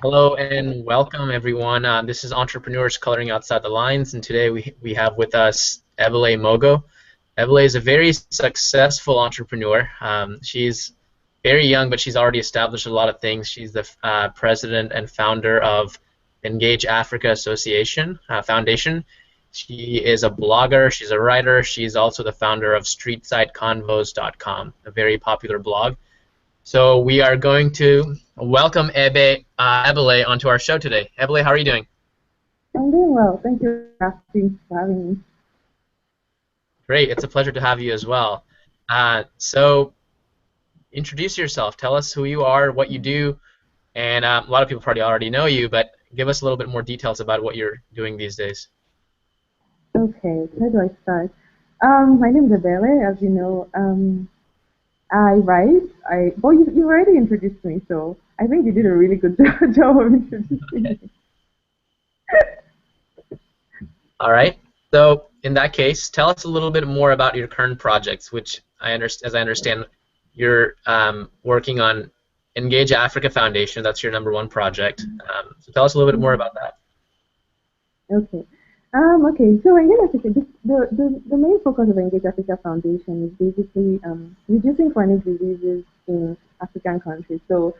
Hello and welcome everyone. This is Entrepreneurs Coloring Outside the Lines, and today we have with us Ebele Mogo. Ebele is a very successful entrepreneur. She's very young, but she's already established a lot of things. She's the president and founder of Engage Africa Association Foundation. She is a blogger. She's a writer. She's also the founder of StreetSideConvos.com, a very popular blog. So we are going to welcome Ebele onto our show today. Ebele, how are you doing? I'm doing well. Thank you, Rafi, for having me. Great. It's a pleasure to have you as well. So introduce yourself. Tell us who you are, what you do, and a lot of people probably already know you, but give us a little bit more details about what you're doing these days. Okay, where do I start? My name is Ebele. As you know, I write. Well, you already introduced me, so I think you did a really good job of introducing me. All right. So in that case, tell us a little bit more about your current projects, which as I understand, you're working on Engage Africa Foundation. That's your #1 project. So tell us a little bit more about that. Okay. Okay. So Engage Africa, the main focus of Engage Africa Foundation is basically reducing chronic diseases in African countries. So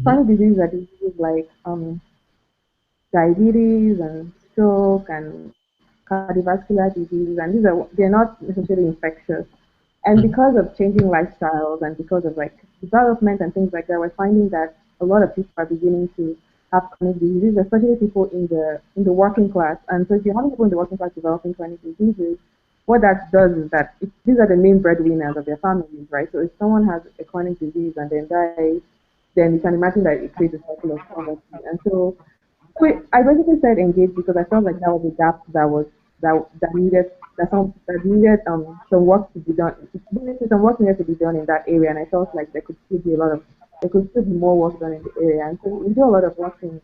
chronic diseases are diseases like diabetes and stroke and cardiovascular diseases, and they're not necessarily infectious. And because of changing lifestyles and because of like development and things like that, we're finding that a lot of people are beginning to have chronic diseases, especially people in the working class. And so if you have people in the working class developing chronic diseases, what that does is that these are the main breadwinners of their families, right? So if someone has a chronic disease and then dies, then you can imagine that it creates a cycle of poverty. And so I basically said engage because I felt like that was a gap that needed that needed some work to be done. Basically, some work needed to be done in that area, and I felt like there could still be more work done in the area. And so we do a lot of work in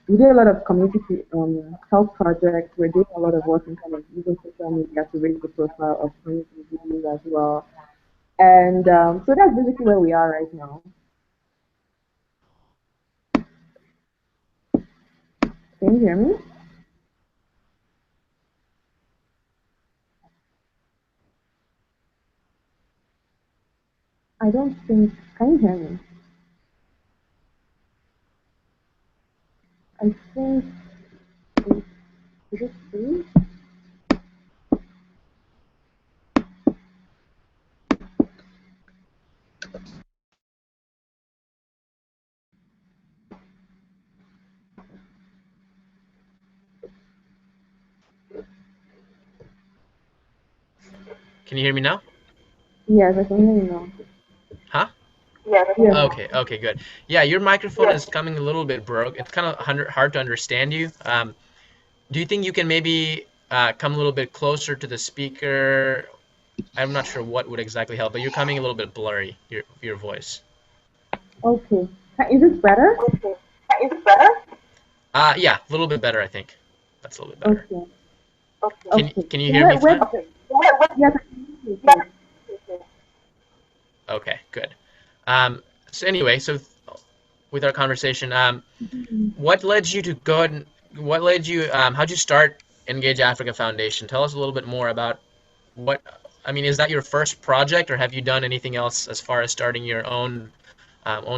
we do a lot of community health projects. We're doing a lot of work in kind of using social media to raise the profile of community disease as well. And so that's basically where we are right now. Can you hear me? I don't think. Can you hear me? I think. Is it free? Can you hear me now? Yes, I can hear you now. Huh? Yes, yes. Okay, okay, good. Yeah, your microphone is coming a little bit broke. It's kind of hard to understand you. Do you think you can maybe come a little bit closer to the speaker? I'm not sure what would exactly help, but you're coming a little bit blurry, your voice. Okay. Is this better? Is it better? Yeah, a little bit better, I think. That's a little bit better. Okay. Can Okay. can you hear me fine? Okay. Yes, I can hear you. Yes. Okay, good. So anyway, so with our conversation, what led you to go ahead and what led you? How'd you start Engage Africa Foundation? Tell us a little bit more about what. I mean, is that your first project, or have you done anything else as far as starting your own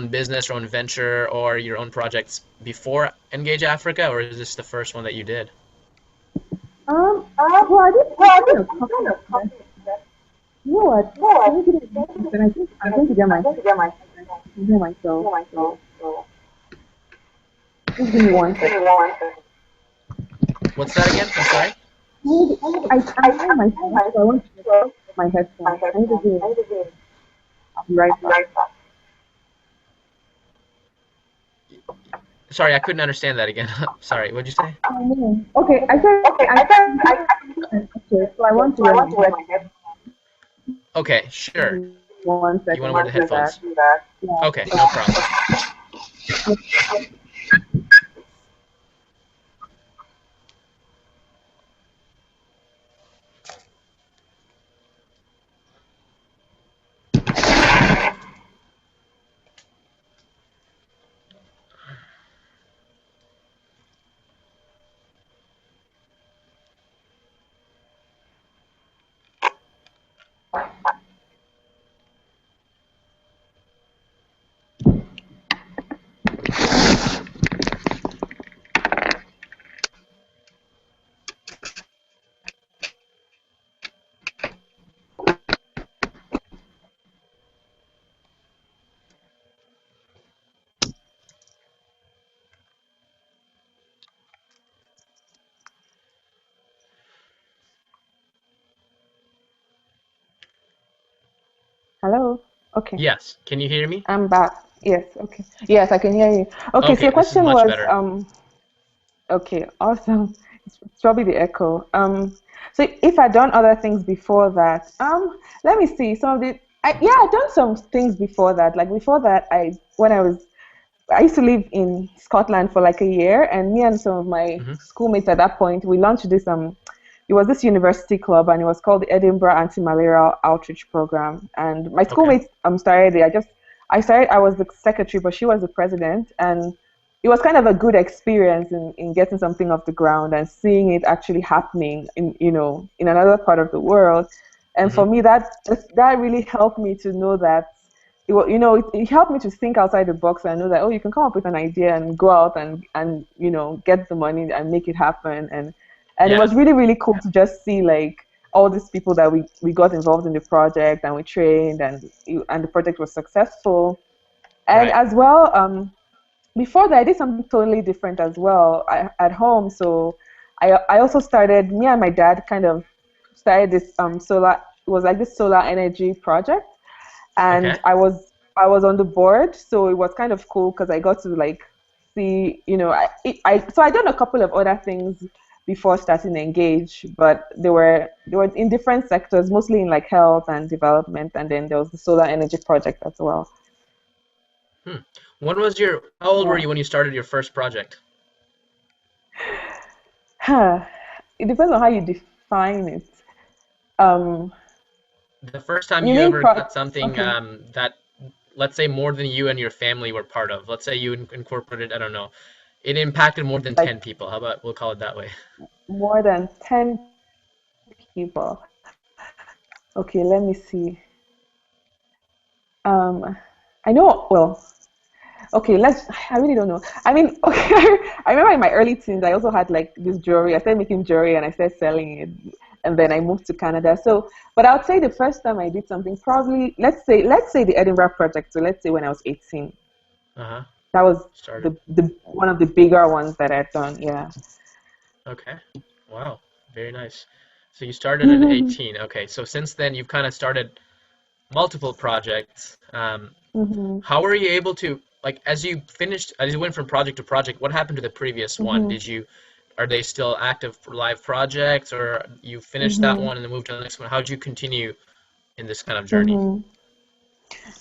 business, or own venture, or your own projects before Engage Africa, or is this the first one that you did? Well, I did Well, kind of this couple kind of of them. copy that. You know what? Can you give me a minute? And I'm going to get I'm my going to get my hear myself. myself. So Just give me one give me second. one second. What's that again? I'm sorry. I'm hearing myself, so I want to get my My headphones. I need to headphones. do it. I need to do it. I'll be right back. Right back. Sorry, I couldn't understand that again. Sorry, what'd you say? Okay, I said Okay. okay, so I want to So I wear want my to wear my headphones. Okay, sure. one You want second. to wear I'll the do that. headphones? Do that. Yeah. Okay, no problem. Hello? Okay, Yes. Can you hear me? I'm back. Yes, okay. Yes, I can hear you. Okay, so Okay, your this is question much was, better. okay, awesome. It's probably the echo. So if I'd done other things before that, let me see. Some of yeah, I've done some things before that. Like before that, I used to live in Scotland for like a year, and me and some of my Hmm. schoolmates at that point, we launched this it was this university club, and it was called the Edinburgh Anti-Malarial Outreach Program. And my Okay. schoolmates started it. I started. I was the secretary, but she was the president, and it was kind of a good experience in getting something off the ground and seeing it actually happening in in another part of the world. And Hmm. for me, that really helped me to know that it helped me to think outside the box and know that, oh, you can come up with an idea and go out and get the money and make it happen. And it Yeah. was really, really cool to just see like all these people that we got involved in the project and we trained, and the project was successful. And Right. as well, before that, I did something totally different as well at home. So I also started, me and my dad kind of started this solar, it was like this solar energy project, and Okay. I was on the board, so it was kind of cool because I got to like see, so I done a couple of other things before starting Engage, but they were in different sectors, mostly in like health and development, and then there was the solar energy project as well. Hmm. How old were Yeah. you when you started your first project? Huh. It depends on how you define it. Um, The first time you you mean ever pro? got something Okay. that, let's say, more than you and your family were part of. Let's say you incorporated, I don't know, it impacted more than Like 10 people. How about we'll call it that way? more than 10 people. Okay, let me see. Um, I know, well, okay, I really don't know. I mean, okay, I remember in my early teens, I also had like this jewelry. I started making jewelry and I started selling it. And then I moved to Canada. So, but I would say the first time I did something, probably, let's say the Edinburgh project. So let's say when I was 18, Uh-huh. that was Started. the one of the bigger ones that I've done. Yeah. Okay. Wow. Very nice. So you started at 18. Okay. So since then you've kind of started multiple projects. Hmm. How were you able to, like, as you went from project to project, what happened to the previous one? Hmm. Are they still active live projects, or you finished that Hmm. one and then moved to the next one? How did you continue in this kind of journey? Hmm.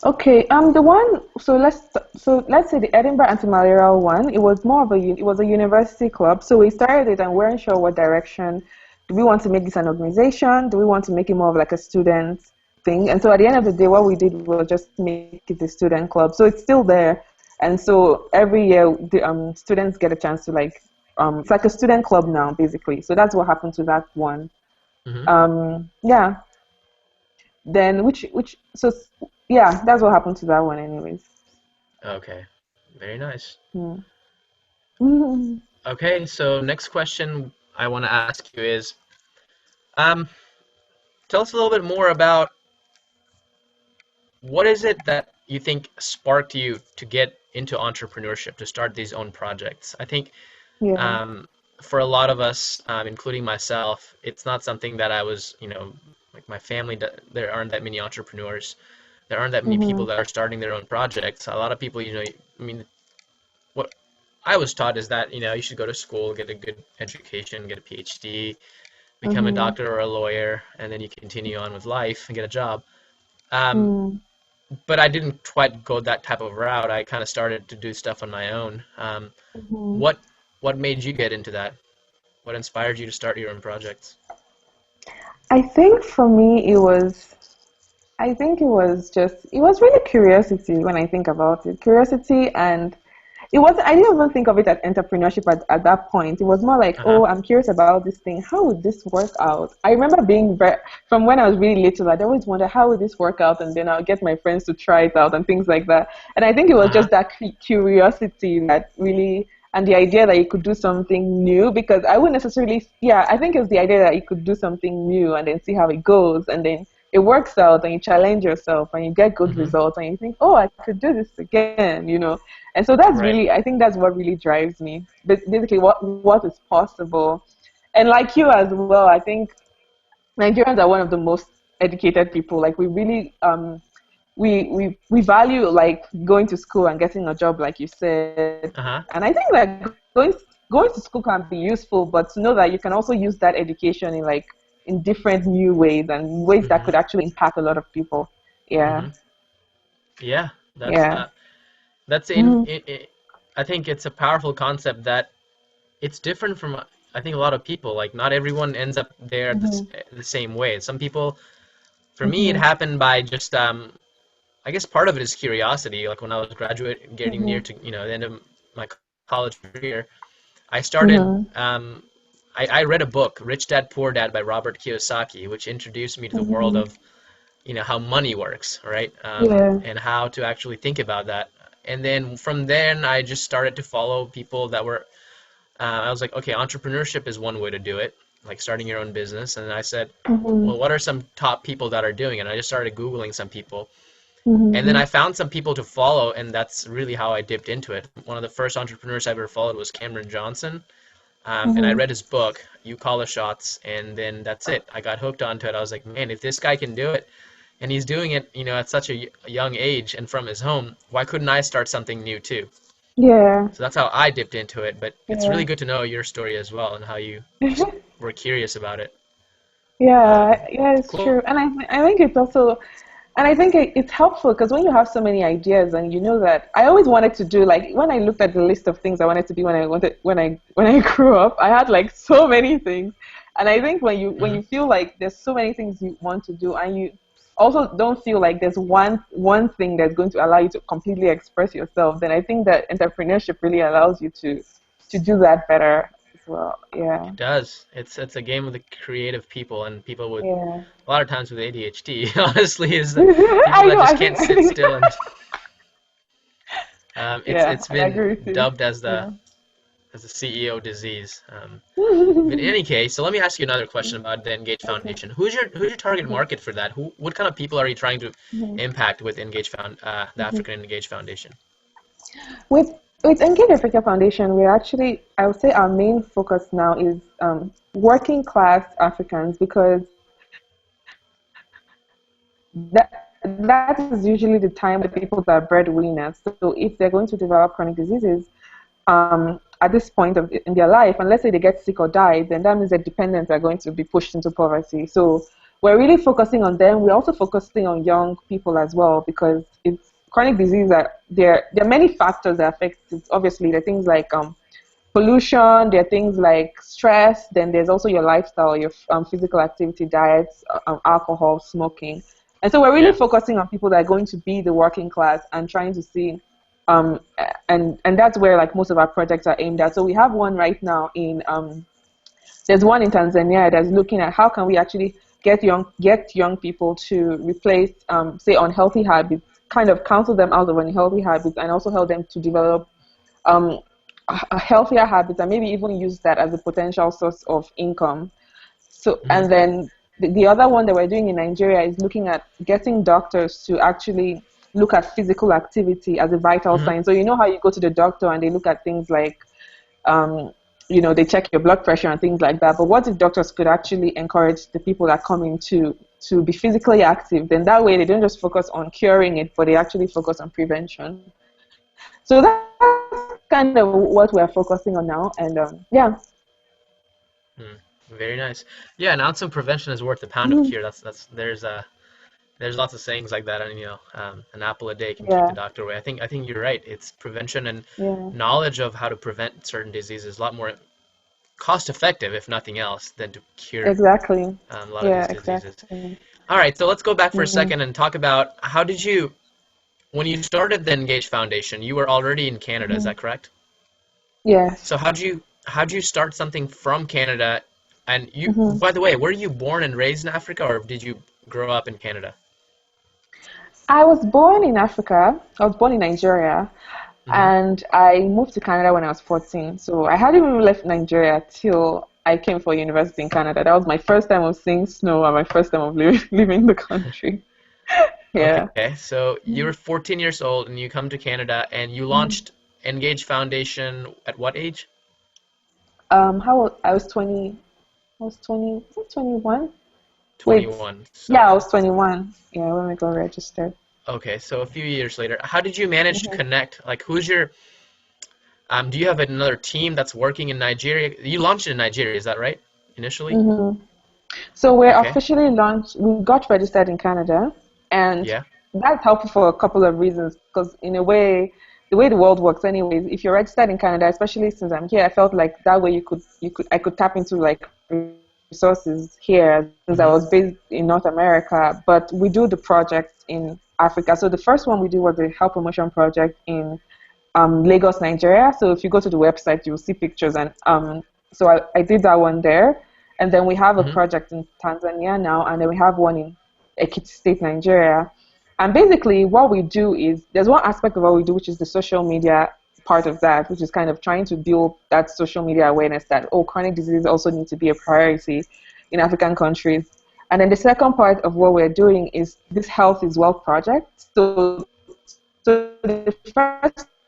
Okay, the one, so let's say the Edinburgh anti-malarial one, it was a university club. So we started it and we weren't sure what direction. Do we want to make this an organization? Do we want to make it more of like a student thing? And so at the end of the day, what we did was just make it a student club. So it's still there. And so every year the students get a chance to like it's like a student club now, basically. So that's what happened to that one. Hmm. Yeah. Then yeah, that's what happened to that one anyways. Okay. Very nice. Hmm. Mhm. Okay, so next question I want to ask you is, um, tell us a little bit more about what is it that you think sparked you to get into entrepreneurship, to start these own projects? I think Yeah. um, for a lot of us, including myself, it's not something that I was, like my family, there aren't that many entrepreneurs. There aren't that many people Mhm. that are starting their own projects. A lot of people, I mean, what I was taught is that, you should go to school, get a good education, get a PhD, become a Mhm. doctor or a lawyer, and then you continue on with life and get a job. Um, Mm. but I didn't quite go that type of route. I kind of started to do stuff on my own. Mhm. What what made you get into that? What inspired you to start your own projects? I think for me it was really curiosity when I think about it. Curiosity, and I didn't even think of it as entrepreneurship at that point. It was more like, Uh-huh. oh, I'm curious about this thing. How would this work out? I remember from when I was really little, I'd always wonder how would this work out, and then I'll get my friends to try it out and things like that. And I think it was Uh-huh. just that curiosity that really, and the idea that you could do something new, because I wouldn't necessarily, yeah, I think it was the idea that you could do something new and then see how it goes, and then it works out and you challenge yourself and you get good Mm-hmm. results and you think, oh, I could do this again. And so Right. I think that's what really drives me. Basically, what is possible. And like you as well, I think Nigerians are one of the most educated people. Like we really, we value like going to school and getting a job, like you said. Uh-huh. And I think like going to school can be useful, but to know that you can also use that education in like in different new ways and ways that Mm-hmm. could actually impact a lot of people. Yeah, Mm-hmm. Yeah, that's yeah, that's mm-hmm. I think it's a powerful concept that it's different from I think a lot of people. Like not everyone ends up there Mm-hmm. the same way. Some people, for me, it Mm-hmm. happened by just I guess part of it is curiosity. Like when I was graduating, getting near Mm-hmm. to the end of my college career, I started. Mm-hmm. I read a book, Rich Dad Poor Dad by Robert Kiyosaki, which introduced me to the world Mm-hmm. of how money works, right? Yeah. And how to actually think about that. And then from then, I just started to follow people that were. I was like, okay, entrepreneurship is one way to do it, like starting your own business. And I said, Mm-hmm. well, what are some top people that are doing it? And I just started Googling some people. And then Mm-hmm. I found some people to follow, and that's really how I dipped into it. One of the first entrepreneurs I ever followed was Cameron Johnson. And I Mm-hmm. read his book, You Call the Shots, and then that's it. I got hooked onto it. I was like, man, if this guy can do it, and he's doing it, at such a young age and from his home, why couldn't I start something new too? Yeah. So that's how I dipped into it. But it's Yeah. really good to know your story as well and how you just were curious about it. Yeah, yeah, it's Cool. true. And I think it's also, and I think it's helpful because when you have so many ideas and you know that I always wanted to do, like when I looked at the list of things I wanted to be when I grew up, I had like so many things. And I think when Hmm. you feel like there's so many things you want to do and you also don't feel like there's one thing that's going to allow you to completely express yourself, then I think that entrepreneurship really allows you to do that better as well. Yeah. It does. It's a game of the creative people and people with Yeah. a lot of times with ADHD. Honestly, is the people I that know. just can't I sit think. still and Yeah, it's I been agree with you. dubbed as Yeah. the CEO disease. But in any case, so let me ask you another question about the Engage Okay. Foundation. Who's your target market for that? What kind of people are you trying to Mhm. impact with the Mhm. African Engage Foundation? With with Engage Africa Foundation, we're actually, I would say, our main focus now is working class Africans because that is usually the time that people are breadwinners. So if they're going to develop chronic diseases, at this point in their life, and let's say they get sick or die, then that means their dependents are going to be pushed into poverty. So we're really focusing on them. We're also focusing on young people as well because it's chronic disease that there are many factors that affect it. Obviously, there are things like pollution, there are things like stress, then there's also your lifestyle, your physical activity, diets, alcohol, smoking. And so we're really Yeah. focusing on people that are going to be the working class and trying to see um, and that's where like most of our projects are aimed at. So we have one right now in there's one in Tanzania that's looking at how can we actually get young people to replace say unhealthy habits, kind of counsel them out of unhealthy habits, and also help them to develop um, a healthier habits and maybe even use that as a potential source of income. So Hmm. and then the other one that we're doing in Nigeria is looking at getting doctors to actually look at physical activity as a vital Hmm. sign. So you know how you go to the doctor and they look at things like um, they check your blood pressure and things like that. But what if doctors could actually encourage the people that come in to be physically active? Then that way they don't just focus on curing it, but they actually focus on prevention. So that's kind of what we're focusing on now. And yeah. Hmm. Very nice. Yeah, an ounce of prevention is worth a pound of cure. That's there's lots of sayings like that, and an apple a day can keep the Yeah. doctor away. I think you're right. It's prevention and Yeah. knowledge of how to prevent certain diseases is a lot more cost effective, if nothing else, than to cure Exactly. a lot of Yeah, these diseases. exactly. All right, so let's go back for a Hmm. second and talk about how did you, when you started the Engage Foundation, you were already in Canada, is Hmm. that correct? Yes. So how'd you start something from Canada? And you, Hmm. by the way, were you born and raised in Africa, or did you grow up in Canada? I was born in Africa. I was born in Nigeria, Hmm. and I moved to Canada when I was 14. So I hadn't even left Nigeria till I came for university in Canada. That was my first time of seeing snow and my first time of leaving the country. Yeah. Okay, so you were 14 years old and you come to Canada and you Mhm. launched Engage Foundation at what age? I was 20. I was 20. Was it 21? Wait. 21. Yeah, So I was 21. Yeah, when we got registered. Okay, so a few years later, how did you manage to connect? Like, who's your do you have another team that's working in Nigeria? You launched it in Nigeria, is that right? Initially? Hmm. So we're Okay. officially launched. We got registered in Canada, and Yeah. that's helpful for a couple of reasons. Because in a way, the way the world works, anyways, if you're registered in Canada, especially since I'm here, I felt like that way I could tap into like resources here since I Mm-hmm. was based in North America. But we do the projects in Africa. So the first one we did was a health promotion project in Lagos, Nigeria. So if you go to the website, you'll see pictures. And so I did that one there. And then we have a Mm-hmm. project in Tanzania now, and then we have one in Ekiti State, Nigeria. And basically, what we do is there's one aspect of what we do, which is the social media part of that, which is kind of trying to build that social media awareness that, oh, chronic diseases also need to be a priority in African countries. And then the second part of what we're doing is this Health is Wealth project. So the first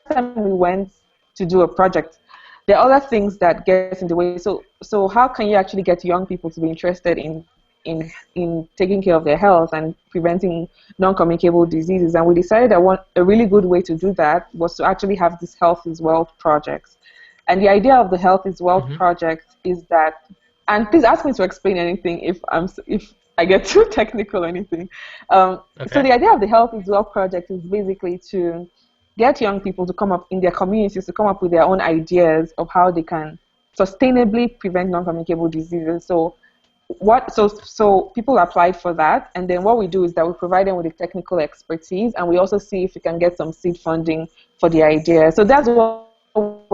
time we went to do a project, there are other things that get in the way. So how can you actually get young people to be interested in taking care of their health and preventing non-communicable diseases? And we decided that a really good way to do that was to actually have this Health is Wealth projects. And the idea of the Health is Wealth Mm-hmm. project is that, and please ask me to explain anything if I get too technical or anything. So Okay. the idea of the Health is Wealth project is basically to get young people to come up in their communities to come up with their own ideas of how they can sustainably prevent non-communicable diseases. So people applied for that, and then what we do is that we provide them with the technical expertise, and we also see if we can get some seed funding for the idea. So that's what we're doing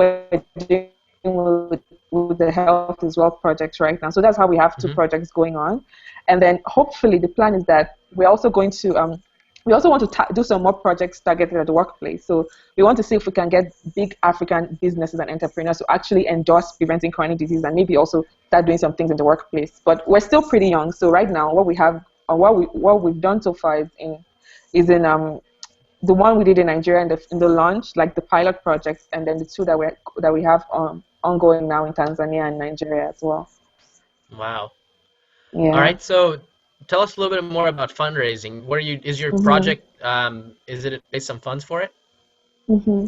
with the Health as Well project right now. So that's how we have two Mm-hmm. projects going on, and then hopefully the plan is that we're also going to we also want to do some more projects targeted at the workplace. So we want to see if we can get big African businesses and entrepreneurs to actually endorse preventing chronic disease and maybe also start doing some things in the workplace. But we're still pretty young. So right now, what we have, or what we've done so far is in the one we did in Nigeria in the launch, like the pilot project, and then the two that we have ongoing now in Tanzania and Nigeria as well. Wow. All Yeah. right. So tell us a little bit more about fundraising. What are you, is your Mm-hmm. project, is it raise some funds for it? Mm-hmm.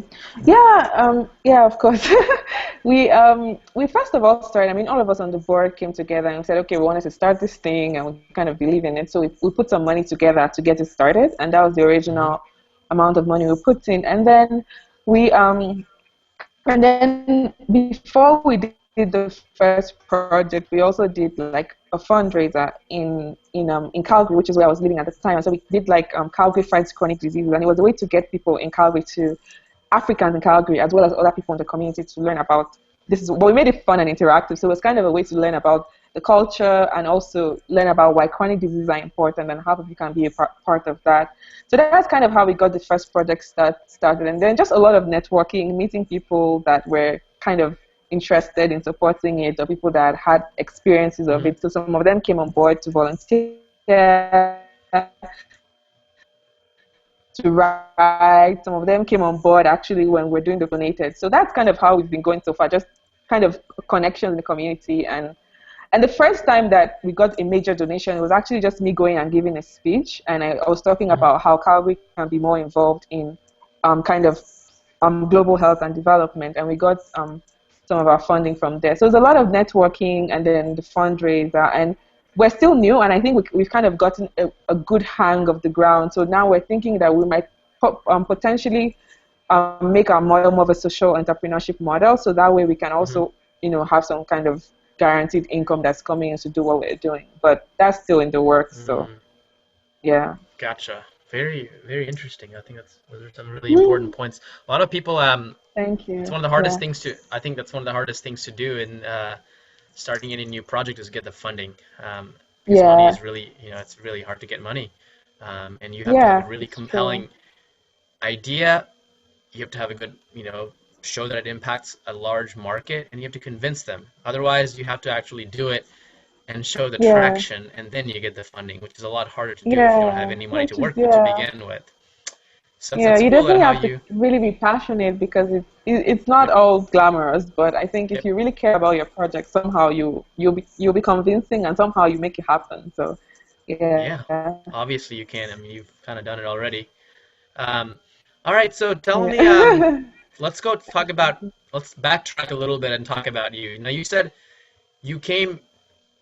Yeah, of course. We first of all started. I mean, all of us on the board came together and said, okay, we wanted to start this thing, and we kind of believe in it. So we put some money together to get it started, and that was the Mm-hmm. original amount of money we put in. We um, and then before we did the first project, we also did like a fundraiser in Calgary, which is where I was living at the time. And so we did like Calgary Fights Chronic Diseases, and it was a way to get people in Calgary to Africans in Calgary as well as other people in the community to learn about this is but we made it fun and interactive. So it was kind of a way to learn about the culture and also learn about why chronic diseases are important and how people can be a part of that. So that's kind of how we got the first project started. And then just a lot of networking, meeting people that were kind of interested in supporting it or people that had experiences of Mm-hmm. it. So some of them came on board to volunteer, to write. Some of them came on board actually when we're doing the donated. So that's kind of how we've been going so far, just kind of connections in the community. And the first time that we got a major donation, it was actually just me going and giving a speech. And I was talking Mm-hmm. about how Calgary can be more involved in kind of global health and development. And we got some of our funding from there. So there's a lot of networking and then the fundraiser. And we're still new, and I think we've kind of gotten a good hang of the ground. So now we're thinking that we might potentially make our model more of a social entrepreneurship model. So that way we can Mm-hmm. also, have some kind of guaranteed income that's coming in to do what we're doing. But that's still in the works. So Mm, yeah. gotcha. Very, very interesting. I think those are some really important Mm, points. A lot of people, thank it's you. one of the Yeah. hardest things to, I think that's one of the hardest things to do in starting any new project is get the funding. Because money Yeah. is really, it's really hard to get money. And you have to have a Yeah. really It's true. compelling idea. You have to have a good, show that it impacts a large market, and you have to convince them. Otherwise, you have to actually do it and show the Yeah. traction, and then you get the funding, which is a lot harder to do if you don't have Yeah. any money to Which is work with to yeah. begin with. So Yeah, that's you cool that definitely how have to you. really be passionate because it's not Yep. all glamorous, but I think if Yep. you really care about your project, somehow you'll be convincing and somehow you make it happen. So Yeah. yeah. Obviously, you can. I mean, you've kind of done it already. Um, all right, so tell me, Yeah. let's go talk about, let's backtrack a little bit and talk about you. Now, you said you came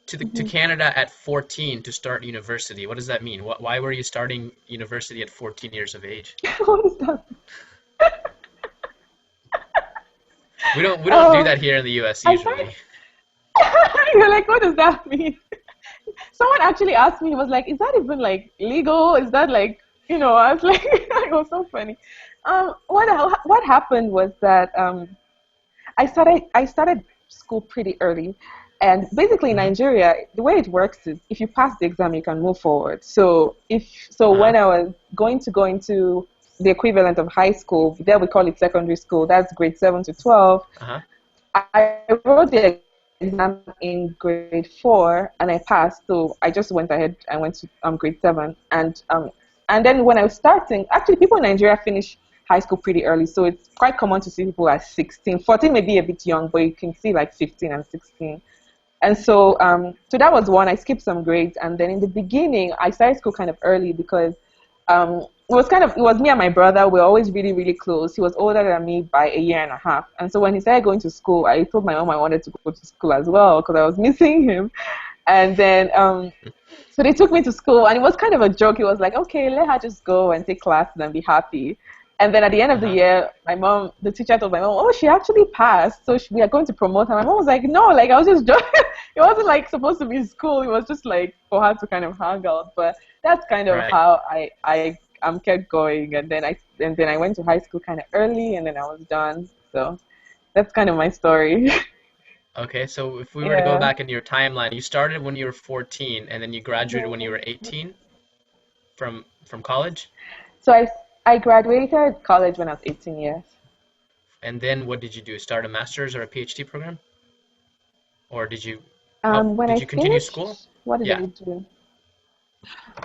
to Mhm. Canada at 14 to start university. What does that mean? Why were you starting university at 14 years of age? What is that? We don't do Oh, that here in the US I usually. said, you're like, what does that mean? Someone actually asked me, he was like, is that even like legal? Is that like, I was like, it was so funny. What happened was that I started school pretty early, and basically in Hmm. Nigeria, the way it works is if you pass the exam, you can move forward. So Uh-huh. when I was going to go into the equivalent of high school, there we call it secondary school. That's grade 7 to 12. Uh-huh. I wrote the exam in grade 4 and I passed. So I just went ahead and went to grade 7. And then when I was starting, actually people in Nigeria finish high school pretty early. So it's quite common to see people at 16. 14 may be a bit young, but you can see like 15 and 16. And so that was one. I skipped some grades, and then in the beginning, I started school kind of early because it was me and my brother. We were always really, really close. He was older than me by a year and a half, and so when he started going to school, I told my mom I wanted to go to school as well because I was missing him. And then so they took me to school, and it was kind of a joke. It was like, okay, let her just go and take classes and be happy. And then at the end of the Uh-huh. year, the teacher told my mom, oh, she actually passed, so we are going to promote her. My mom was like, no, like I was just joking. It wasn't like supposed to be school. It was just like for her to kind of hang out. But that's kind of Right. how I kept going, and then I went to high school kind of early, and then I was done. So that's kind of my story. Okay, so if we were to go Yeah. back into your timeline, you started when you were 14 and then you graduated when you were 18 from college? So I graduated college when I was 18 years. And then what did you do? Start a master's or a PhD program? Or how When did I you continue school? finished, what did Yeah. I do?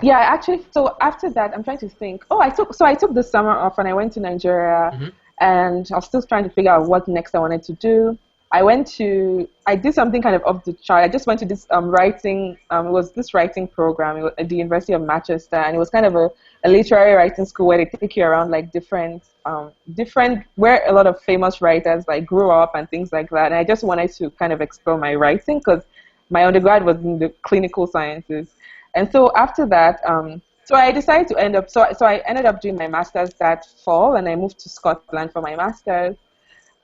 Yeah, actually, so after that, I'm trying to think. I took the summer off and I went to Nigeria, Hmm. and I was still trying to figure out what next I wanted to do. I did something kind of off the chart. I just went to this writing, it was this writing program at the University of Manchester, and it was kind of a literary writing school where they take you around like different, where a lot of famous writers like grew up and things like that. And I just wanted to kind of explore my writing because my undergrad was in the clinical sciences. And so after that, so I decided to end up. So I ended up doing my masters that fall, and I moved to Scotland for my masters.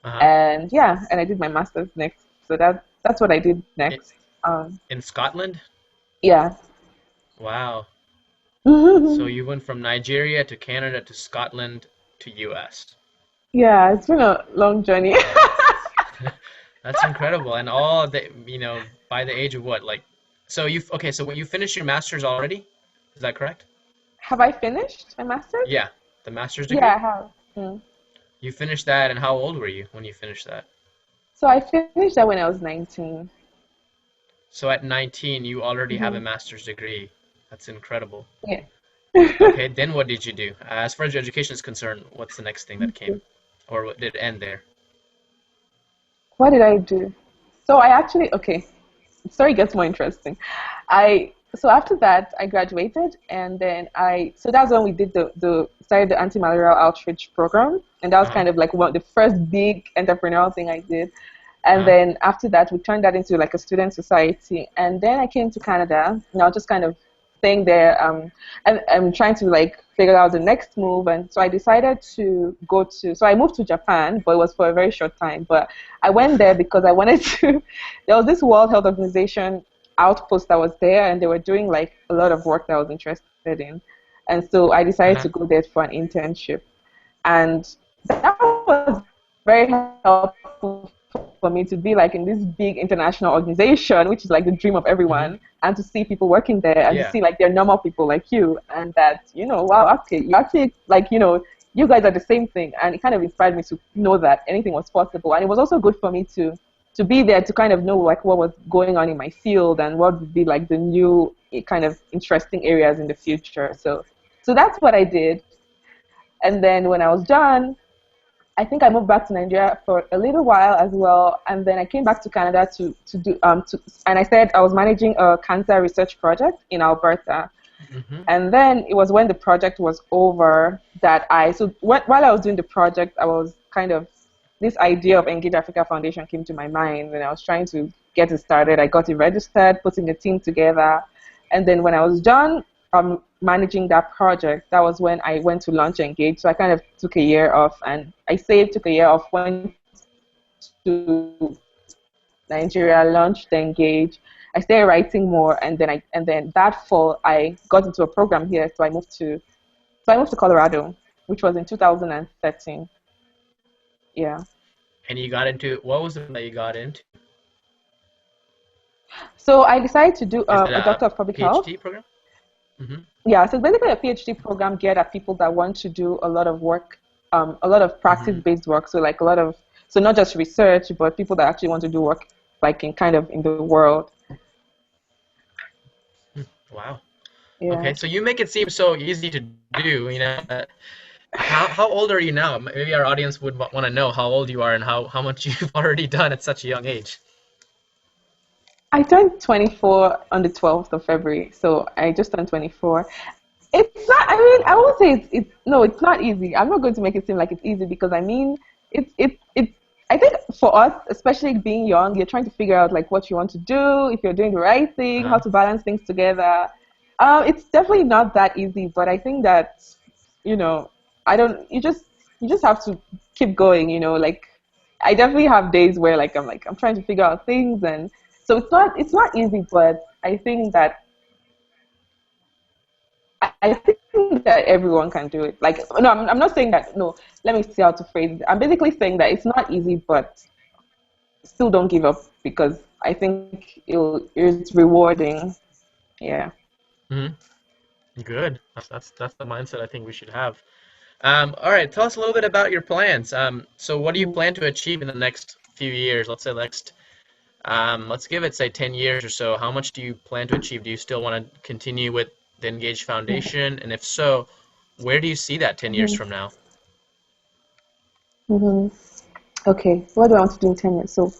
Uh-huh. And yeah, and I did my masters next. So that's what I did In, next. in Scotland? Yeah. Wow. So you went from Nigeria to Canada to Scotland to US. Yeah, it's been a long journey. Wow, that's incredible. And all by the age of what, like, so okay, so when you finished your master's already? Is that correct? Have I finished my masters? Yeah, the master's Yeah, I degree? have. Mm. You finished that, and how old were you when you finished that? So I finished that when I was 19. So at 19, you already have a Hmm. master's degree. That's incredible. Yeah. Okay, then what did you do? As far as your education is concerned, what's the next thing that came? Or did it end there? What did I do? So I actually, okay, the story gets more interesting. So after that I graduated, and then so that's when we did the started the anti-malarial outreach program, and that was Uh-huh. kind of like one the first big entrepreneurial thing I did. And Uh-huh. then after that we turned that into like a student society, and then I came to Canada, and I was just kind of staying there, and I'm trying to like figure out the next move. And so I decided to so I moved to Japan, but it was for a very short time. But I went there because I wanted to. There was this World Health Organization outpost that was there, and they were doing like a lot of work that I was interested in. And so I decided Uh-huh. to go there for an internship. And that was very helpful for me to be like in this big international organization, which is like the dream of Hmm. everyone, and to see people working there and to Yeah. see like they're normal people like you, and that, wow, okay, you actually like, you guys are the same thing. And it kind of inspired me to know that anything was possible. And it was also good for me to be there to kind of know like what was going on in my field and what would be like the new kind of interesting areas in the future. So that's what I did. And then when I was done, I think I moved back to Nigeria for a little while as well, and then I came back to Canada to do and I said I was managing a cancer research project in Alberta. Mm-hmm. And then it was when the project was over that while I was doing the project, I was kind of, this idea of Engage Africa Foundation came to my mind, and I was trying to get it started. I got it registered, putting a team together. And then when I was done managing that project, that was when I went to launch Engage. So I kind of took a year off, and I took a year off, went to Nigeria, launched Engage. I started writing more, and then that fall I got into a program here, so I moved to Colorado, which was in 2013. Yeah. And you got into, what was it that you got into? So I decided to do Is it a Doctor of Public Health. PhD program? Mm-hmm. Yeah, so it's basically a PhD program geared at people that want to do a lot of work, a lot of practice-based work. So like so not just research, but people that actually want to do work like in the world. Wow. Yeah. Okay, so you make it seem so easy to do, you know. How old are you now? Maybe our audience would want to know how old you are and how much you've already done at such a young age. I turned 24 on the 12th of February, so I just turned 24. It's not, I mean, I won't say it's not easy. I'm not going to make it seem like it's easy, because I mean, I think for us, especially being young, you're trying to figure out like what you want to do, if you're doing the right thing, how to balance things together. It's definitely not that easy, but I think that, you know, you just have to keep going, you know, like I definitely have days where I'm trying to figure out things, and so it's not easy, but I think that everyone can do it. Like, no, I'm not saying that, no, let me see how to phrase it. I'm basically saying that it's not easy, but still don't give up, because I think it's rewarding. Yeah. Mm-hmm. Good. That's the mindset I think we should have. All right, tell us a little bit about your plans. So what do you plan to achieve in the next few years? Let's say let's give it, say, 10 years or so. How much do you plan to achieve? Do you still want to continue with the Engage Foundation? And if so, where do you see that 10 years from now? Okay, what do I want to do in 10 years? So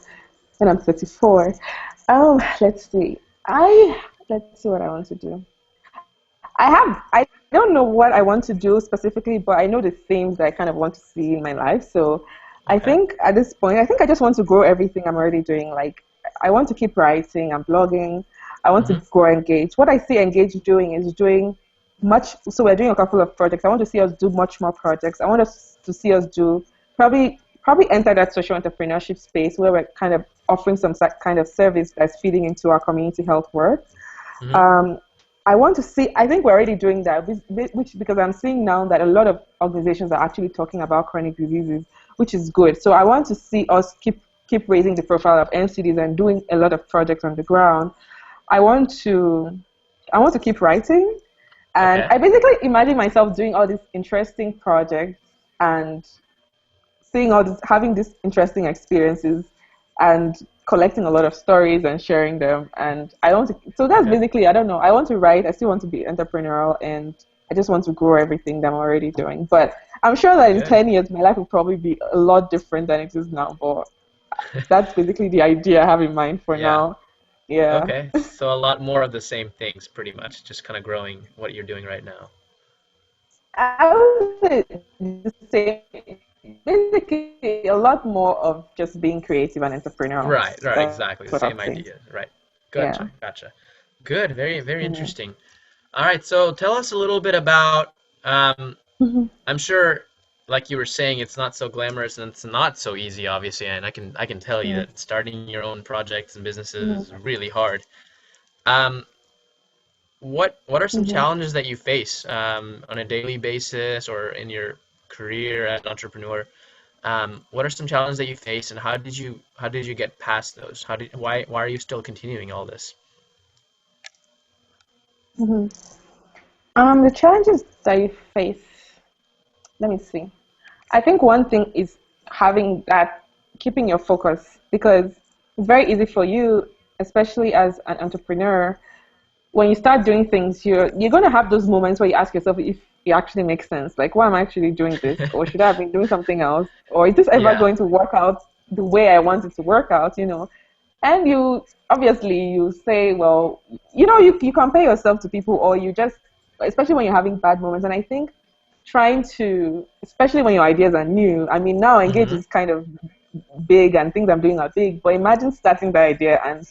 when I'm 34, let's see. Let's see what I want to do. I don't know what I want to do specifically, but I know the themes that I kind of want to see in my life. So I think at this point, I just want to grow everything I'm already doing. Like, I want to keep writing and blogging. I want to grow Engage. What I see Engage doing is doing much. So we're doing a couple of projects. I want to see us do much more projects. I want us to see us do probably enter that social entrepreneurship space where we're kind of offering some kind of service that's feeding into our community health work. I want to see, I think we're already doing that, because I'm seeing now that a lot of organizations are actually talking about chronic diseases, which is good. So I want to see us keep raising the profile of NCDs and doing a lot of projects on the ground. I want to keep writing, and I basically imagine myself doing all these interesting projects and seeing having these interesting experiences and collecting a lot of stories and sharing them. And so that's basically, I don't know, I want to write, I still want to be entrepreneurial, and I just want to grow everything that I'm already doing. But I'm sure that in 10 years, my life will probably be a lot different than it is now. But that's basically the idea I have in mind for now. Yeah. Okay, so a lot more of the same things, pretty much, just kind of growing what you're doing right now. I would say the same. Basically, a lot more of just being creative and entrepreneurial. Right, exactly. The same idea. Right. Gotcha. Good. Very, very interesting. All right, so tell us a little bit about, I'm sure, like you were saying, it's not so glamorous and it's not so easy, obviously, and I can tell you that starting your own projects and businesses is really hard. What are some challenges that you face on a daily basis or in your career as an entrepreneur? What are some challenges that you face, and how did you get past those? Why are you still continuing all this? The challenges that you face, let me see. I think one thing is keeping your focus, because it's very easy for you, especially as an entrepreneur, when you start doing things, you're going to have those moments where you ask yourself if it actually makes sense. Like, why am I actually doing this? Or should I have been doing something else? Or is this ever going to work out the way I want it to work out, you know? And obviously you say, well, you compare yourself to people, or you just especially when you're having bad moments. And I think trying to, especially when your ideas are new. I mean, now Engage is kind of big and things I'm doing are big, but imagine starting that idea and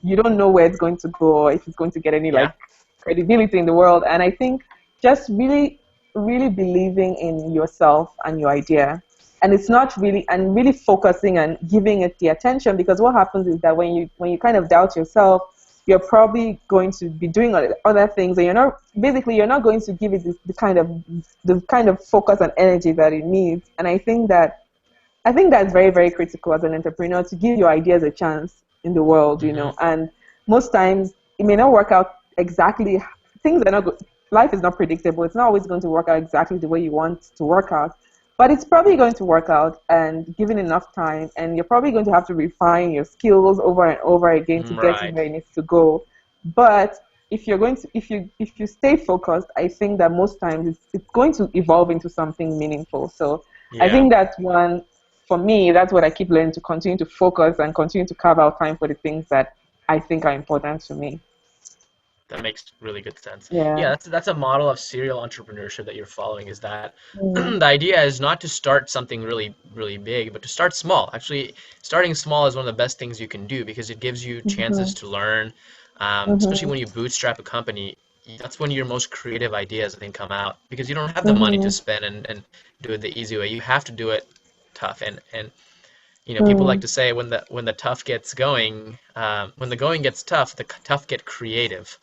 you don't know where it's going to go or if it's going to get any Yeah. like credibility in the world. And I think just really, really believing in yourself and your idea. And it's not really, and really focusing and giving it the attention, because what happens is that when you kind of doubt yourself, you're probably going to be doing other things, and you're not going to give it the kind of focus and energy that it needs. And I think that's very, very critical as an entrepreneur, to give your ideas a chance in the world, you know. And most times it may not work out exactly. Things are not good. Life is not predictable. It's not always going to work out exactly the way you want to work out, but it's probably going to work out, and given enough time, and you're probably going to have to refine your skills over and over again to get to where it needs to go. But if you stay focused, I think that most times it's going to evolve into something meaningful. So I think that's one. For me, that's what I keep learning, to continue to focus and continue to carve out time for the things that I think are important to me. That makes really good sense. Yeah. That's a model of serial entrepreneurship that you're following, is that the idea is not to start something really, really big, but to start small. Actually, starting small is one of the best things you can do, because it gives you chances to learn, especially when you bootstrap a company. That's when your most creative ideas, I think, come out, because you don't have the money to spend and do it the easy way. You have to do it tough. And you know, people like to say, when the tough gets going, when the going gets tough, the tough get creative.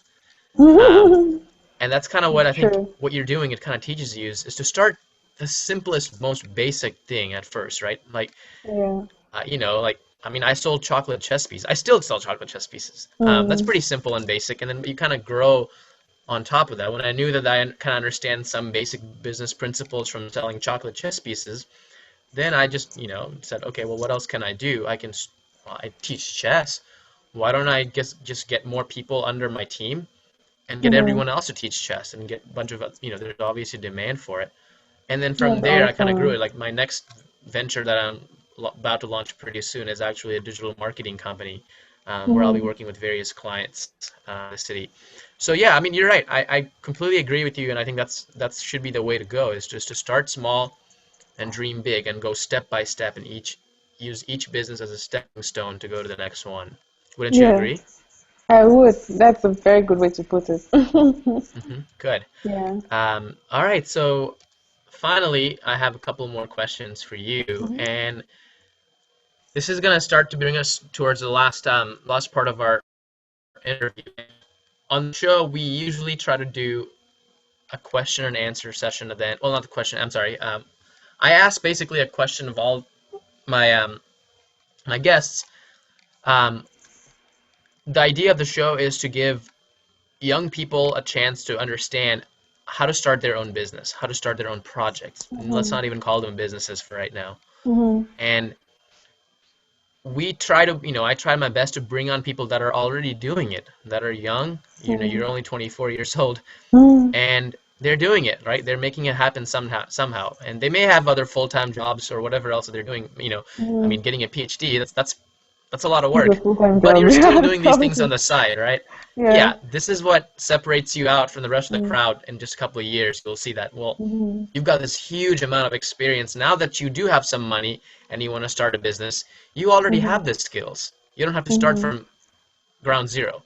And that's kind of what I think what you're doing, it kind of teaches you is to start the simplest, most basic thing at first, right? Like, you know, like, I mean, I sold chocolate chess pieces. I still sell chocolate chess pieces. That's pretty simple and basic. And then you kind of grow on top of that. When I knew that I kind of understand some basic business principles from selling chocolate chess pieces, then I just, you know, said, okay, well, what else can I do? I teach chess. Why don't I just get more people under my team and get everyone else to teach chess and get a bunch of, you know, there's obviously demand for it. And then from there, I kind of grew it. Like, my next venture that I'm about to launch pretty soon is actually a digital marketing company, where I'll be working with various clients in the city. So yeah, I mean, you're right. I completely agree with you, and I think that should be the way to go, is just to start small and dream big and go step by step, and use each business as a stepping stone to go to the next one. Wouldn't you agree? I would. That's a very good way to put it. Good. Yeah. All right. So finally, I have a couple more questions for you, and this is going to start to bring us towards the last part of our interview. On the show, we usually try to do a question and answer session at the end. Well, not the question. I'm sorry. I ask basically a question of all my my guests. The idea of the show is to give young people a chance to understand how to start their own business, how to start their own projects. And let's not even call them businesses for right now. And we try to, you know, I try my best to bring on people that are already doing it, that are young. You know, you're only 24 years old, and they're doing it, right? They're making it happen somehow. And they may have other full-time jobs or whatever else that they're doing. You know, I mean, getting a PhD, that's a lot of work. But you're still doing these things on the side, right? Yeah, this is what separates you out from the rest of the crowd. In just a couple of years, you'll see that, well, you've got this huge amount of experience. Now that you do have some money and you want to start a business, you already have the skills. You don't have to start from ground zero.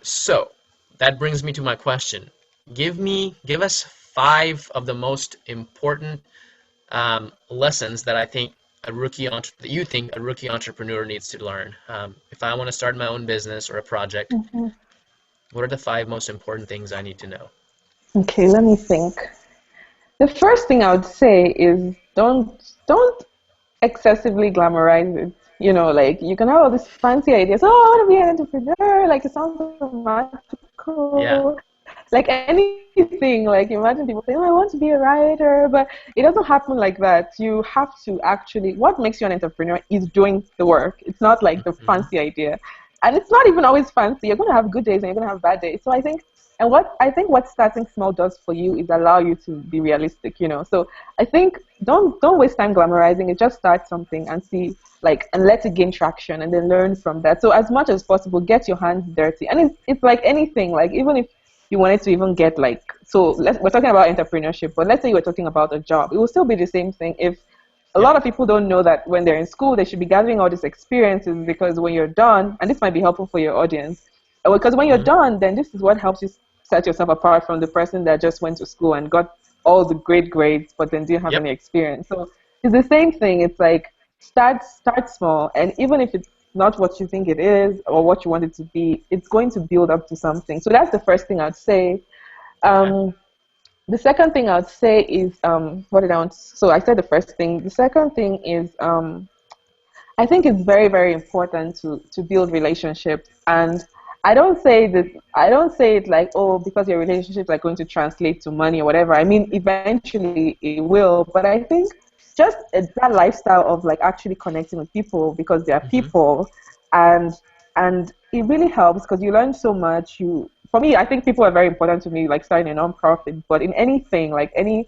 So that brings me to my question. Give us 5 of the most important lessons that you think a rookie entrepreneur needs to learn. If I want to start my own business or a project, what are the 5 most important things I need to know? Okay, let me think. The first thing I would say is don't excessively glamorize it. You know, like, you can have all these fancy ideas. Oh, I want to be an entrepreneur. Like, it sounds so magical. Yeah. Like anything, like, imagine people saying, oh, I want to be a writer, but it doesn't happen like that. You have to actually, what makes you an entrepreneur is doing the work. It's not like the fancy idea. And it's not even always fancy. You're going to have good days and you're going to have bad days. So I think what starting small does for you is allow you to be realistic, you know. So I think don't waste time glamorizing it. Just start something and see, like, and let it gain traction, and then learn from that. So as much as possible, get your hands dirty. And it's like anything, like, even if you wanted to even get like, so we're talking about entrepreneurship, but let's say you were talking about a job. It will still be the same thing if a Yeah. lot of people don't know that when they're in school, they should be gathering all these experiences, because when you're done, and this might be helpful for your audience, because when you're Hmm. done, then this is what helps you set yourself apart from the person that just went to school and got all the great grades, but then didn't have Yep. any experience. So it's the same thing. It's like start small, and even if it's not what you think it is or what you want it to be, it's going to build up to something. So that's the first thing I'd say. Okay. Um, the second thing I'd say is what did I want? So I said the first thing. The second thing is I think it's very, very important to build relationships. And I don't say it like, oh, because your relationships are going to translate to money or whatever. I mean, eventually it will, but I think just that lifestyle of like actually connecting with people because they are Hmm. people, and it really helps because you learn so much. For me, I think people are very important to me, like starting a nonprofit, but in anything, like any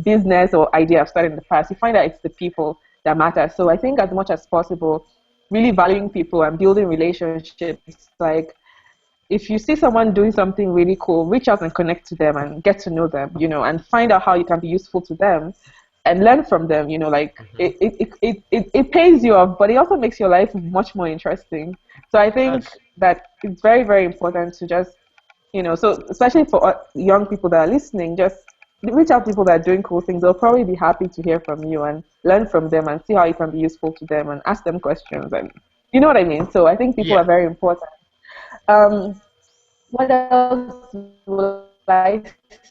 business or idea I've started in the past, you find that it's the people that matter. So I think as much as possible, really valuing people and building relationships. Like if you see someone doing something really cool, reach out and connect to them and get to know them, and find out how you can be useful to them and learn from them, like Hmm. it pays you off, but it also makes your life much more interesting. So I think Does. that it's very, very important to just so especially for young people that are listening, just reach out to people that are doing cool things. They'll probably be happy to hear from you and learn from them and see how you can be useful to them and ask them questions, and you know what I mean. So I think people Yeah. are very important. um what else will I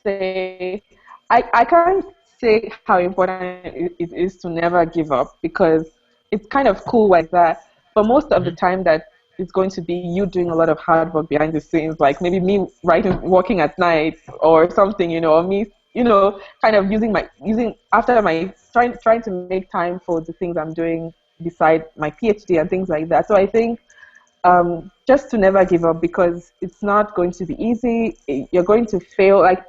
say? I can't say how important it is to never give up, because it's kind of cool like that. But most of the Hmm. time that it's going to be you doing a lot of hard work behind the scenes, like maybe me writing, working at night or something, or me, kind of using after my trying to make time for the things I'm doing beside my PhD and things like that. So I think just to never give up, because it's not going to be easy. You're going to fail. Like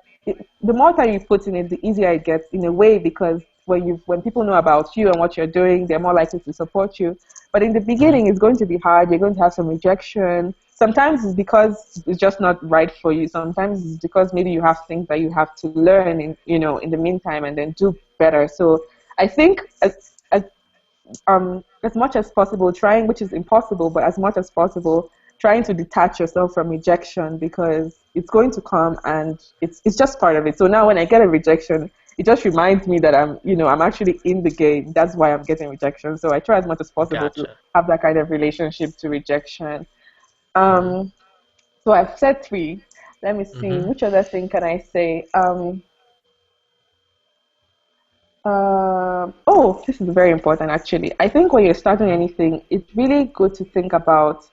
the more time you put in it, the easier it gets in a way, because when people know about you and what you're doing, they're more likely to support you. But in the Hmm. beginning, it's going to be hard. You're going to have some rejection. Sometimes it's because it's just not right for you. Sometimes it's because maybe you have things that you have to learn in the meantime and then do better. So I think as much as possible, trying, which is impossible, but as much as possible, trying to detach yourself from rejection, because it's going to come and it's just part of it. So now when I get a rejection, it just reminds me that I'm actually in the game. That's why I'm getting rejection. So I try as much as possible to Gotcha. have that kind of relationship to rejection. Hmm. Um, so I've said three. Let me see. Hmm. Which other thing can I say? Oh, this is very important actually. I think when you're starting Hmm. anything, it's really good to think about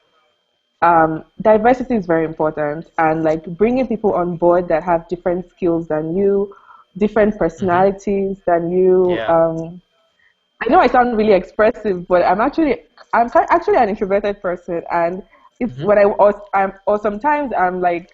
diversity is very important, and like bringing people on board that have different skills than you, different Hmm. personalities than you. Yeah. I know I sound really expressive, but actually an introverted person, and it's Hmm. when or sometimes I'm like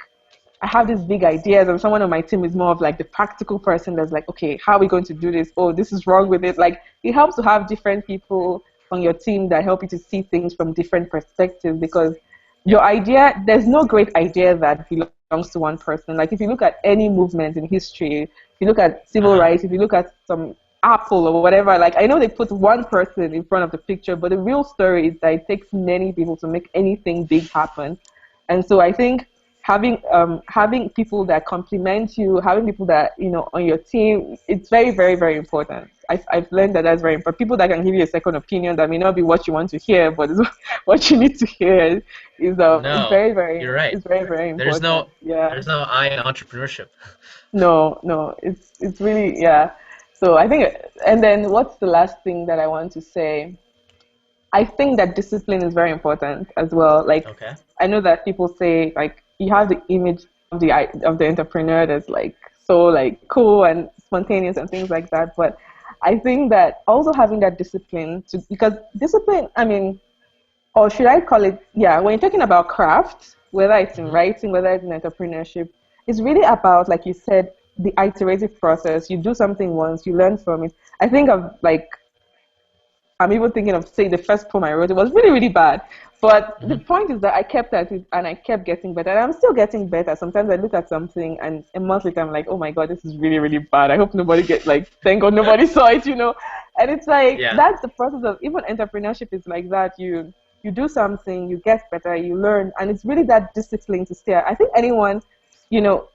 I have these big ideas, and someone on my team is more of like the practical person that's like, okay, how are we going to do this? Oh, this is wrong with it. Like, it helps to have different people on your team that help you to see things from different perspectives, because Yep. your idea, there's no great idea that belongs to one person. Like, if you look at any movement in history, if you look at civil Uh-huh. rights, if you look at some Apple or whatever, like, I know they put one person in front of the picture, but the real story is that it takes many people to make anything big happen. And so I think having people that complement you, having people that on your team, it's very, very, very important. I've learned that that's very important. People that can give you a second opinion that may not be what you want to hear, but is what you need to hear is No, very, very you're right. is very, very There's important. no Yeah. there's no I in entrepreneurship. No, no, it's really, yeah. So I think, and then what's the last thing that I want to say? I think that discipline is very important as well. Like, Okay. I know that people say like you have the image of the entrepreneur that's like so like cool and spontaneous and things like that, but I think that also having that discipline to because discipline, I mean, or should I call it, yeah, when you're talking about craft, whether it's in Hmm. writing, whether it's in entrepreneurship, it's really about, like you said, the iterative process. You do something once, you learn from it. I think of like I'm even thinking of, say, the first poem I wrote. It was really, really bad. But the Mm-hmm. point is that I kept at it and I kept getting better. And I'm still getting better. Sometimes I look at something and a month later I'm like, oh my God, this is really, really bad. I hope nobody thank God nobody saw it, you know. And it's like, Yeah. that's the process of, even entrepreneurship is like that. You do something, you get better, you learn. And it's really that discipline to stay. I think anyone, you know,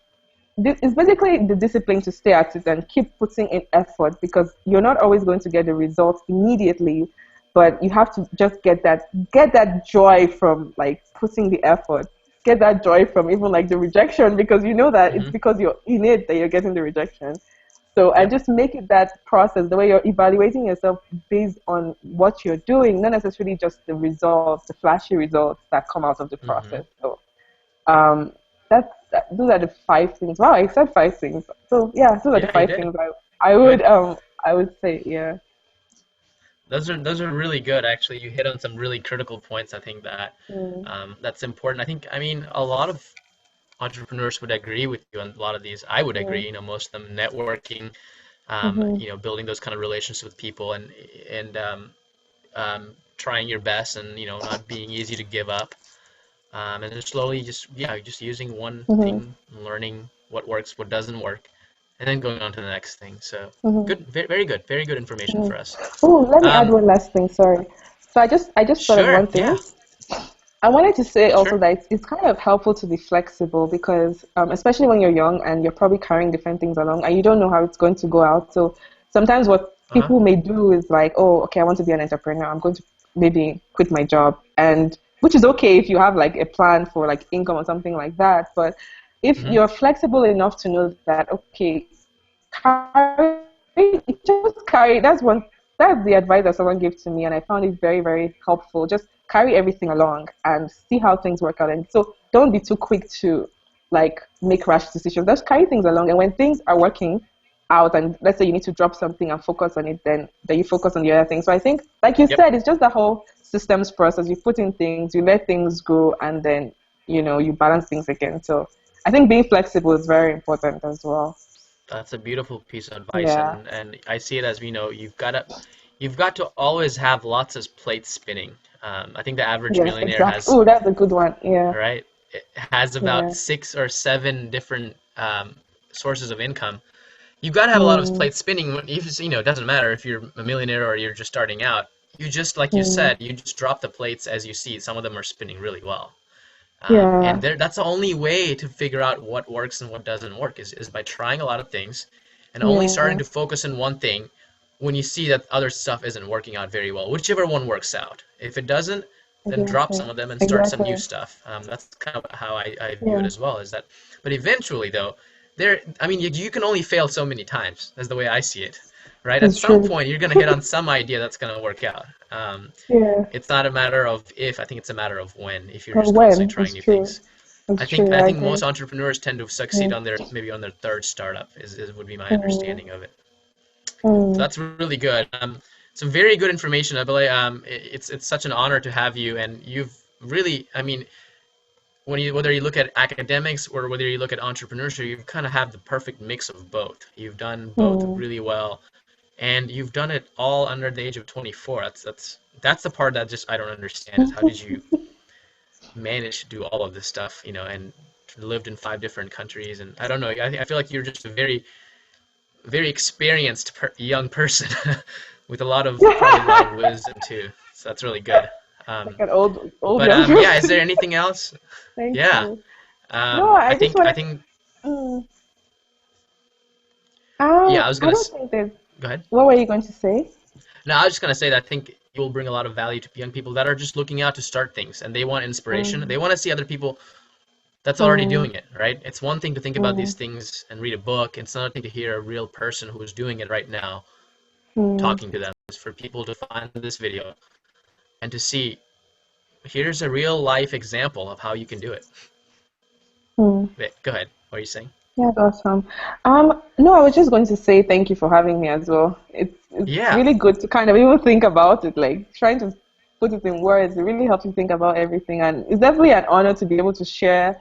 it's basically the discipline to stay at it and keep putting in effort, because you're not always going to get the results immediately, but you have to just get that joy from like putting the effort, get that joy from even like the rejection, because you know that it's Mm-hmm. because you're in it that you're getting the rejection. So, and Yep. just make it that process, the way you're evaluating yourself based on what you're doing, not necessarily just the results, the flashy results that come out of the Mm-hmm. process. So um, those are the 5 things. Wow, I said 5 things. So yeah, those are the Yeah, you five did. things I would Good. say, yeah. Those are really good. Actually, you hit on some really critical points. I think that Mm, that's important. I mean, a lot of entrepreneurs would agree with you on a lot of these. I would agree. mm, Most of them networking, mm-hmm, building those kind of relationships with people, and trying your best, and not being easy to give up, and just slowly, just using one mm-hmm, thing, learning what works, what doesn't work, and then going on to the next thing. So mm-hmm, good, very good, very good information mm-hmm. for us. Oh, let me add Um, one last thing. Sorry. So I just thought of sure, one thing. yeah, I wanted to say also sure. that it's kind of helpful to be flexible, because especially when you're young and you're probably carrying different things along and you don't know how it's going to go out. So sometimes what Uh-huh. people may do is like, oh, okay, I want to be an entrepreneur. I'm going to maybe quit my job, and which is okay if you have like a plan for like income or something like that. But if Hmm. you're flexible enough to know that, okay, carry, just carry. That's the advice that someone gave to me, and I found it very, very helpful. Just carry everything along and see how things work out. And so don't be too quick to like make rash decisions. Just carry things along, and when things are working out, and let's say you need to drop something and focus on it, then you focus on the other thing. So I think, like you Yep. said, it's just the whole systems process. You put in things, you let things go, and then you balance things again. So I think being flexible is very important as well. That's a beautiful piece of advice, Yeah. and I see it as you've got to always have lots of plates spinning. I think the average Yes, millionaire exactly. has, Oh, that's a good one. Yeah. right, it has about Yeah. 6 or 7 different sources of income. You've got to have a lot of Mm, plates spinning. It doesn't matter if you're a millionaire or you're just starting out. You just, like you mm, said, you just drop the plates as you see. Some of them are spinning really well. And yeah. that's the only way to figure out what works and what doesn't work is by trying a lot of things and only starting Yeah. to focus on one thing when you see that other stuff isn't working out very well, whichever one works out. If it doesn't, then drop Exactly. some of them and start some new Exactly. stuff. That's kind of how I view it Yeah. as well. Is that, but eventually though, I mean, you can only fail so many times. That's the way I see it, right? At It's some true. point, you're gonna hit on some idea that's gonna work out. Yeah. It's not a matter of if, I think it's a matter of when, if you're But just constantly when? trying It's new true. things. I It's think true. I I think agree. most entrepreneurs tend to succeed Yeah. on their third startup would be my Mm, understanding of it. So mm, that's really good. Some very good information, Abele. It's such an honor to have you, and you've really, I mean, whether you look at academics or whether you look at entrepreneurship, you kind of have the perfect mix of both. You've done both mm. really well, and you've done it all under the age of 24. That's the part that just I don't understand is how did you manage to do all of this stuff, and lived in 5 different countries, and I don't know. I feel like you're just a very, very experienced young person with probably a lot of wisdom too. So that's really good. Like Um, an old but young yeah, is there person. anything else? Thank Yeah. you. No, I I just think I wanted. think Mm, yeah. I was I gonna don't think there's. go ahead. What were you going to say? No, I was just gonna say that I think you will bring a lot of value to young people that are just looking out to start things and they want inspiration. They Mm, want to see other people that's already mm, doing it, right? It's one thing to think about these mm, things and read a book. It's another thing to hear a real person who is doing it right now mm, talking to them. It's for people to find this video and to see here's a real life example of how you can do it. mm. Wait, go ahead. What are you saying? Yeah, that's awesome. No, I was just going to say thank you for having me as well. It's Yeah, really good to kind of even think about it, like trying to put it in words. It really helps you think about everything, and it's definitely an honor to be able to share.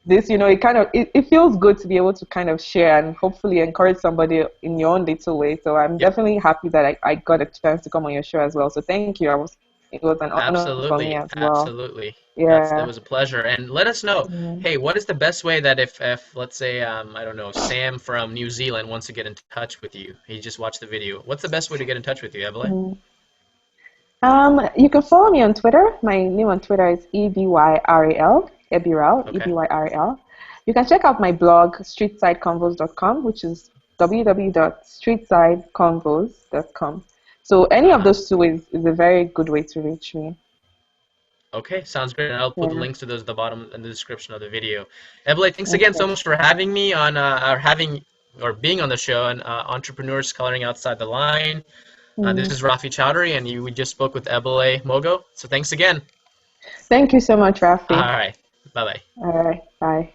this, it feels good to be able to kind of share and hopefully encourage somebody in your own little way. So I'm definitely happy that I got a chance to come on your show as well. So thank you. It was an honor for me Absolutely, as well. absolutely. That Yeah. was a pleasure. And let us know, Yeah. hey, what is the best way that if let's say I don't know, Sam from New Zealand wants to get in touch with you. He just watched the video. What's the best way to get in touch with you, Ebele? You can follow me on Twitter. My name on Twitter is EBYRAL, Ebiral, Okay. EBYRAL. You can check out my blog, streetsideconvos.com, which is www.streetsideconvos.com. So any of those two is a very good way to reach me. Okay, sounds great. And I'll put the Yeah. links to those at the bottom in the description of the video. Ebele, thanks again so Okay. much for having me on, or being on the show, and Entrepreneurs Coloring Outside the Line. This is Rafi Chowdhury, and we just spoke with Ebele Mogo. So thanks again. Thank you so much, All Rafi. right, bye bye. All right. Bye.